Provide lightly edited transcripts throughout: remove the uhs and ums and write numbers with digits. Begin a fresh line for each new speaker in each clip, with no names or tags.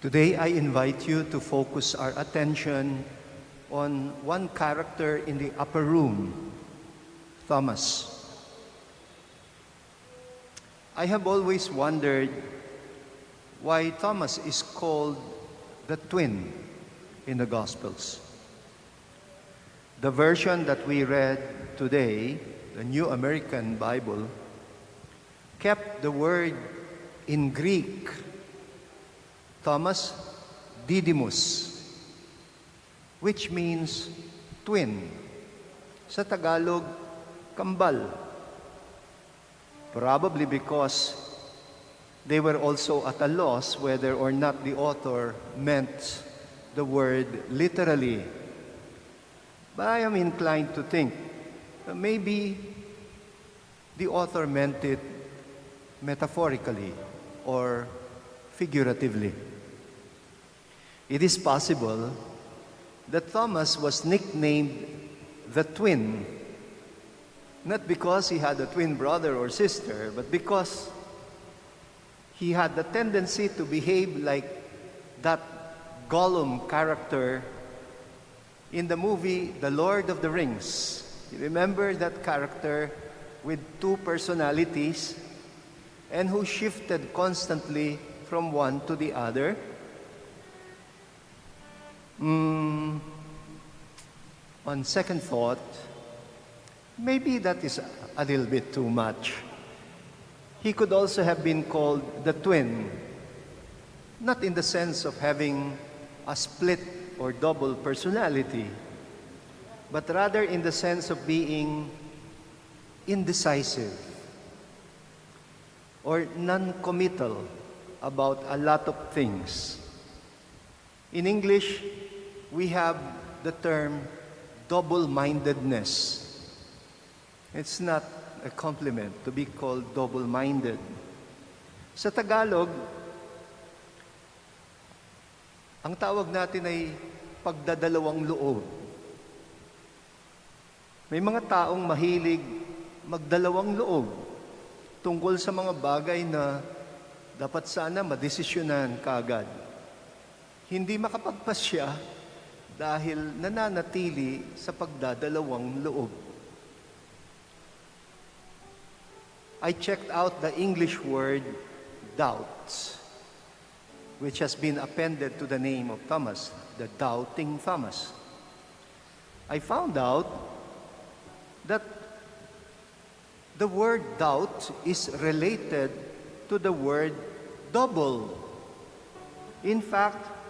Today, I invite you to focus our attention on one character in the upper room, Thomas. I have always wondered why Thomas is called the twin in the Gospels. The version that we read today, the New American Bible, kept the word in Greek, Thomas Didymus, which means twin. Sa Tagalog, kambal. Probably because they were also at a loss whether or not the author meant the word literally. But I am inclined to think that maybe the author meant it metaphorically or figuratively. It is possible that Thomas was nicknamed the twin, not because he had a twin brother or sister, but because he had the tendency to behave like that Gollum character in the movie The Lord of the Rings. You remember that character with two personalities and who shifted constantly from one to the other? On second thought, maybe that is a little bit too much. He could also have been called the twin, not in the sense of having a split or double personality, but rather in the sense of being indecisive or non-committal about a lot of things. In English, we have the term double-mindedness. It's not a compliment to be called double-minded. Sa Tagalog, ang tawag natin ay pagdadalawang loob. May mga taong mahilig magdalawang loob tungkol sa mga bagay na dapat sana madesisyonan kaagad. Hindi makapagpasya dahil nananatili sa pagdadalawang loob. I checked out the English word doubt, which has been appended to the name of Thomas, the doubting Thomas. I found out that the word doubt is related to the word double. In fact,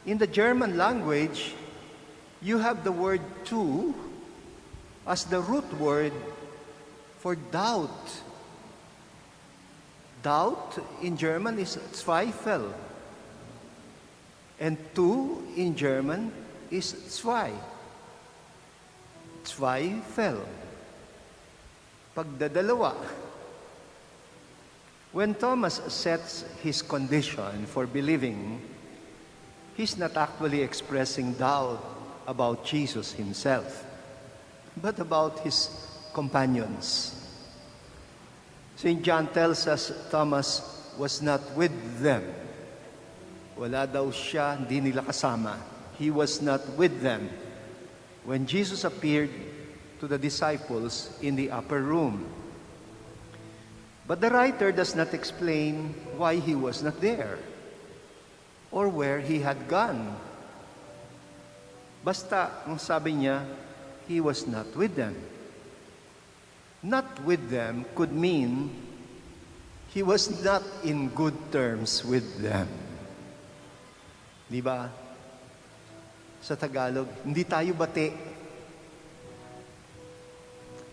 in the German language, you have the word two as the root word for doubt. Doubt in German is Zweifel. And two in German is zwei. Zweifel. Pagdadalawa. When Thomas sets his condition for believing, he's not actually expressing doubt about Jesus himself, but about his companions. St. John tells us Thomas was not with them. Wala daw siya, hindi nila kasama. He was not with them when Jesus appeared to the disciples in the upper room. But the writer does not explain why he was not there or where he had gone. Basta, ang sabi niya, he was not with them. Not with them could mean he was not in good terms with them. Di ba? Sa Tagalog, hindi tayo bati.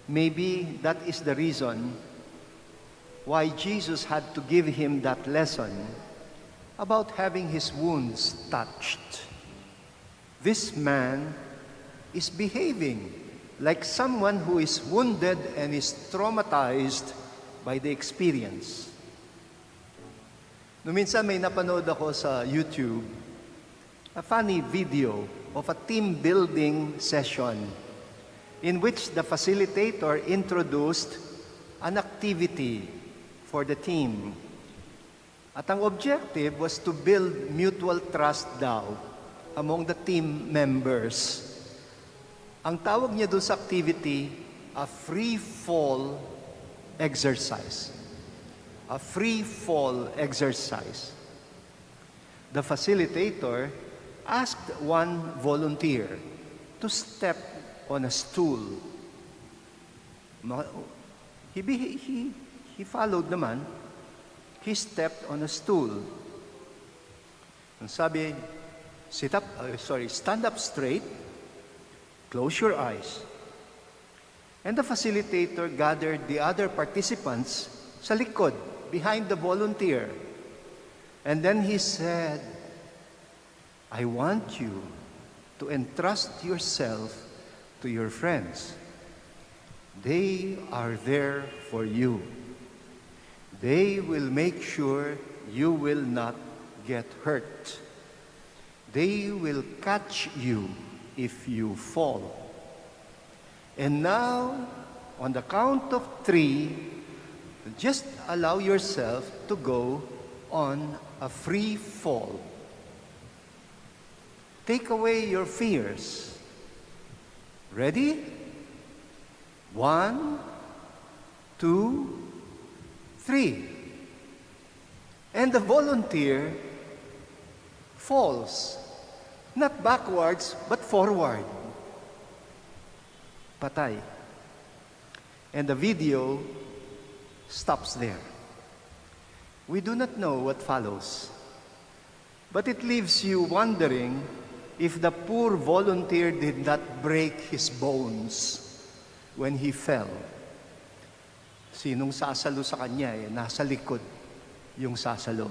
Maybe that is the reason why Jesus had to give him that lesson about having his wounds touched. This man is behaving like someone who is wounded and is traumatized by the experience. Noong minsan may napanood ako sa YouTube, a funny video of a team building session in which the facilitator introduced an activity for the team. At ang objective was to build mutual trust daw among the team members. Ang tawag niya doon sa activity, a free fall exercise. A free fall exercise. The facilitator asked one volunteer to step on a stool. He followed naman. He stepped on a stool. Ang sabi, stand up straight, close your eyes. And the facilitator gathered the other participants sa likod, behind the volunteer. And then he said, I want you to entrust yourself to your friends. They are there for you. They will make sure you will not get hurt. They will catch you if you fall. And now, on the count of 3, just allow yourself to go on a free fall. Take away your fears. Ready? 1, 2, 3. And the volunteer falls, not backwards, but forward. Patay. And the video stops there. We do not know what follows, but it leaves you wondering if the poor volunteer did not break his bones when he fell. Sinong sasalo sa kanya nasa likod yung sasalo.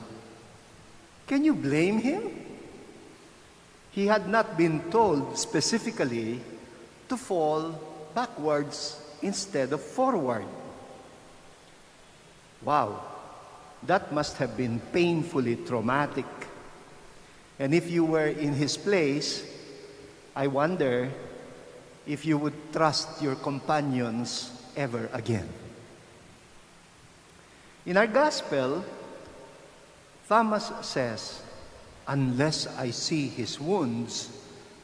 Can you blame him? He had not been told specifically to fall backwards instead of forward. Wow, that must have been painfully traumatic. And if you were in his place, I wonder if you would trust your companions ever again. In our gospel, Thomas says, unless I see his wounds,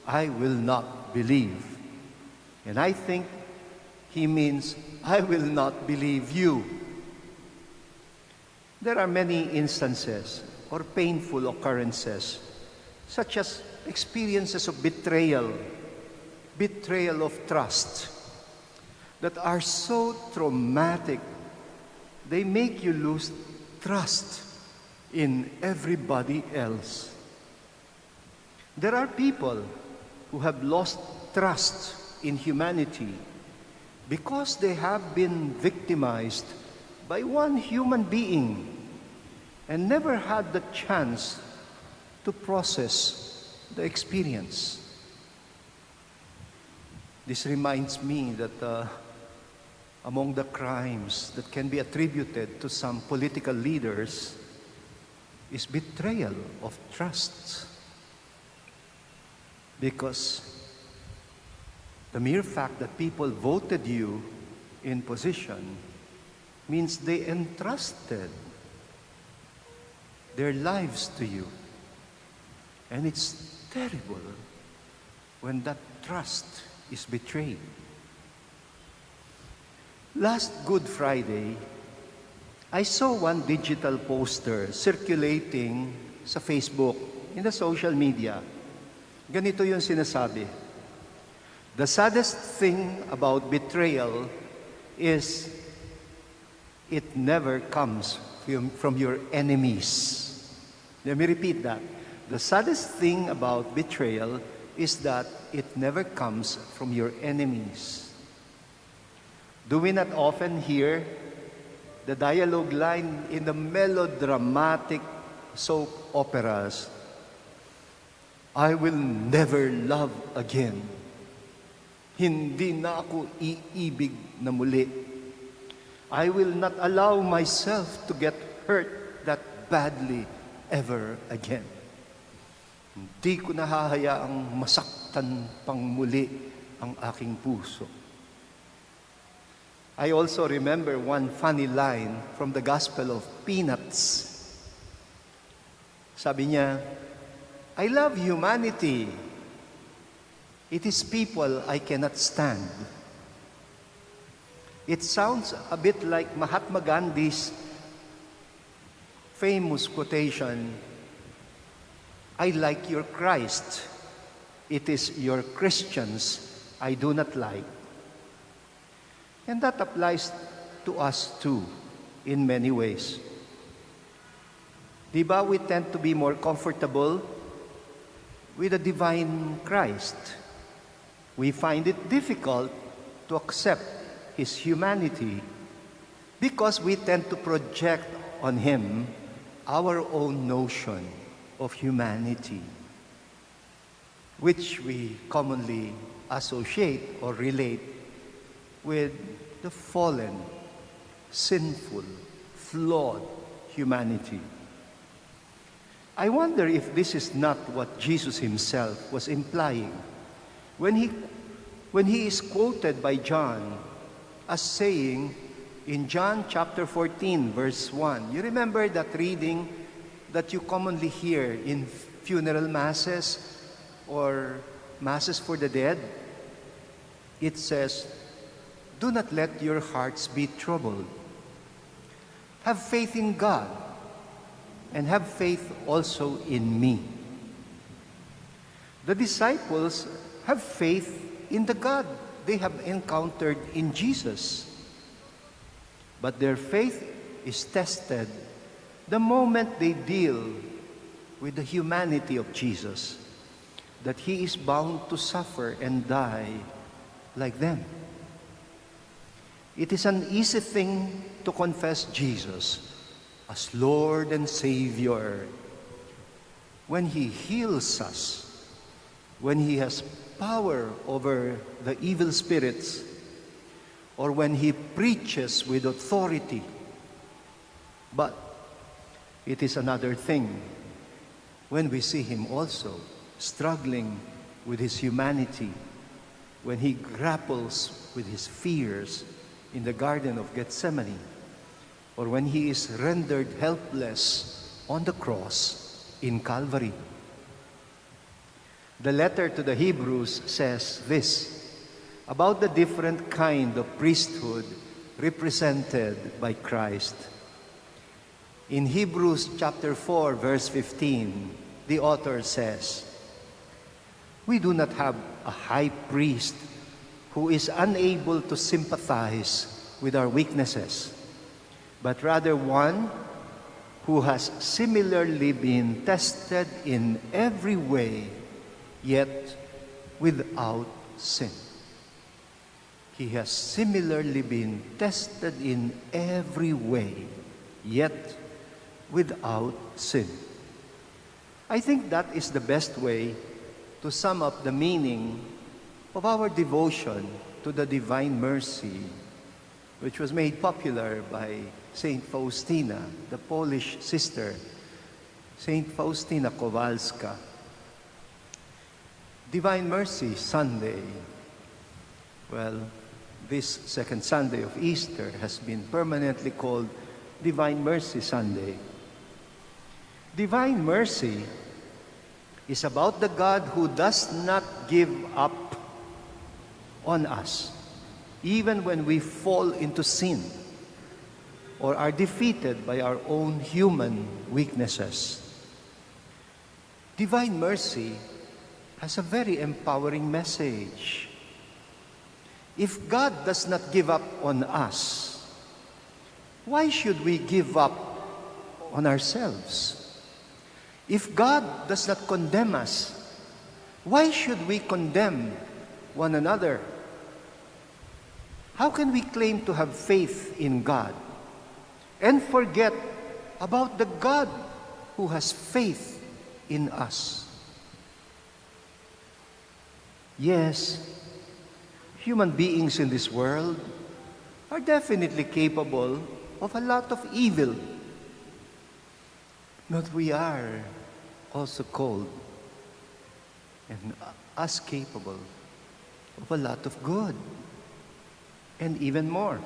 I will not believe. And I think he means, I will not believe you. There are many instances or painful occurrences, such as experiences of betrayal of trust, that are so traumatic, they make you lose trust in everybody else. There are people who have lost trust in humanity because they have been victimized by one human being and never had the chance to process the experience. This reminds me that among the crimes that can be attributed to some political leaders is betrayal of trust. Because the mere fact that people voted you in position means they entrusted their lives to you. And it's terrible when that trust is betrayed. Last Good Friday, I saw one digital poster circulating sa Facebook, in the social media. Ganito yung sinasabi. The saddest thing about betrayal is it never comes from your enemies. Let me repeat that. The saddest thing about betrayal is that it never comes from your enemies. Do we not often hear the dialogue line in the melodramatic soap operas, I will never love again. Hindi na ako iibig na muli. I will not allow myself to get hurt that badly ever again. Hindi ko nahahayaang masaktan pang muli ang aking puso. I also remember one funny line from the Gospel of Peanuts. Sabi niya, I love humanity. It is people I cannot stand. It sounds a bit like Mahatma Gandhi's famous quotation, I like your Christ. It is your Christians I do not like. And that applies to us too, in many ways. Di ba we tend to be more comfortable with the divine Christ? We find it difficult to accept His humanity because we tend to project on Him our own notion of humanity, which we commonly associate or relate with the fallen, sinful, flawed humanity. I wonder if this is not what Jesus Himself was implying when he is quoted by John as saying in John chapter 14, verse 1. You remember that reading that you commonly hear in funeral masses or masses for the dead? It says, do not let your hearts be troubled. Have faith in God and have faith also in me. The disciples have faith in the God they have encountered in Jesus. But their faith is tested the moment they deal with the humanity of Jesus, that He is bound to suffer and die like them. It is an easy thing to confess Jesus as Lord and Savior when He heals us, when He has power over the evil spirits, or when He preaches with authority. But it is another thing when we see Him also struggling with His humanity, when He grapples with His fears in the Garden of Gethsemane, or when He is rendered helpless on the cross in Calvary. The letter to the Hebrews says this about the different kind of priesthood represented by Christ. In Hebrews chapter 4, verse 15, the author says, we do not have a high priest who is unable to sympathize with our weaknesses, but rather one who has similarly been tested in every way, yet without sin. He has similarly been tested in every way, yet without sin. I think that is the best way to sum up the meaning of our devotion to the divine mercy, which was made popular by Saint Faustina, the Polish sister, Saint Faustina Kowalska. Divine Mercy Sunday. Well, this second Sunday of Easter has been permanently called Divine Mercy Sunday. Divine mercy is about the God who does not give up on us, even when we fall into sin or are defeated by our own human weaknesses. Divine mercy has a very empowering message. If God does not give up on us, why should we give up on ourselves? If God does not condemn us, why should we condemn one another? How can we claim to have faith in God and forget about the God who has faith in us? Yes, human beings in this world are definitely capable of a lot of evil. But we are also called and as capable of a lot of good and even more.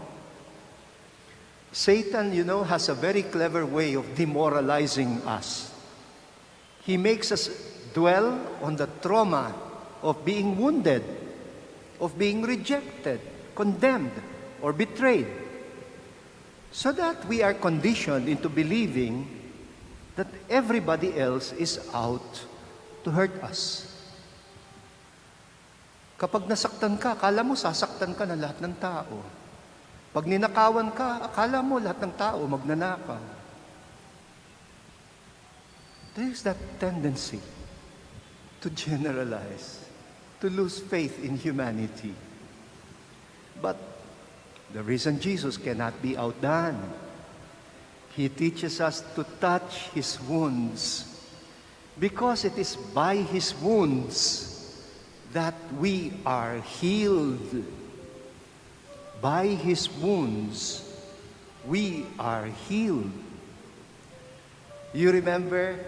Satan, has a very clever way of demoralizing us. He makes us dwell on the trauma of being wounded, of being rejected, condemned, or betrayed, so that we are conditioned into believing that everybody else is out to hurt us. Kapag nasaktan ka, akala mo sasaktan ka na lahat ng tao. Pag ninakawan ka, akala mo lahat ng tao magnanakaw. There is that tendency to generalize, to lose faith in humanity. But the reason Jesus cannot be outdone, He teaches us to touch His wounds, because it is by His wounds that we are healed. By His wounds, we are healed. You remember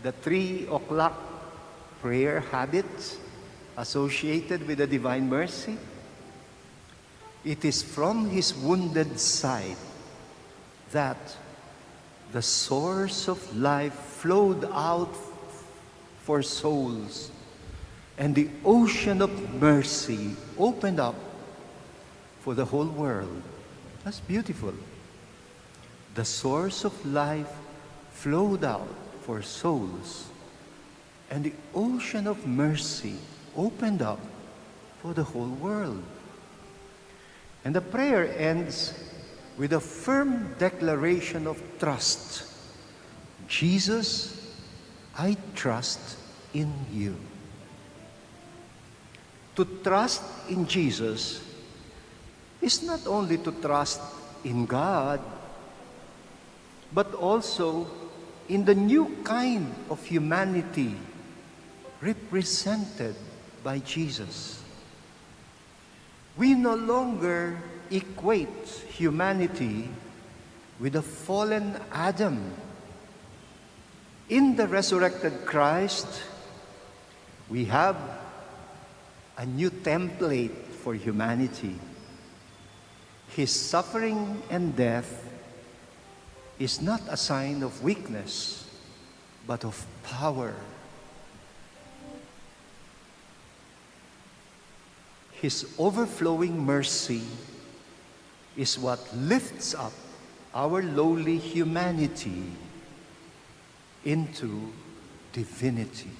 the 3 o'clock prayer habits associated with the divine mercy? It is from His wounded side that the source of life flowed out for souls, and the ocean of mercy opened up for the whole world. That's beautiful. The source of life flowed out for souls, and the ocean of mercy opened up for the whole world. And the prayer ends with a firm declaration of trust. Jesus, I trust in you. To trust in Jesus is not only to trust in God, but also in the new kind of humanity represented by Jesus. We no longer equate humanity with a fallen Adam. In the resurrected Christ, we have a new template for humanity. His suffering and death is not a sign of weakness, but of power. His overflowing mercy is what lifts up our lowly humanity into divinity.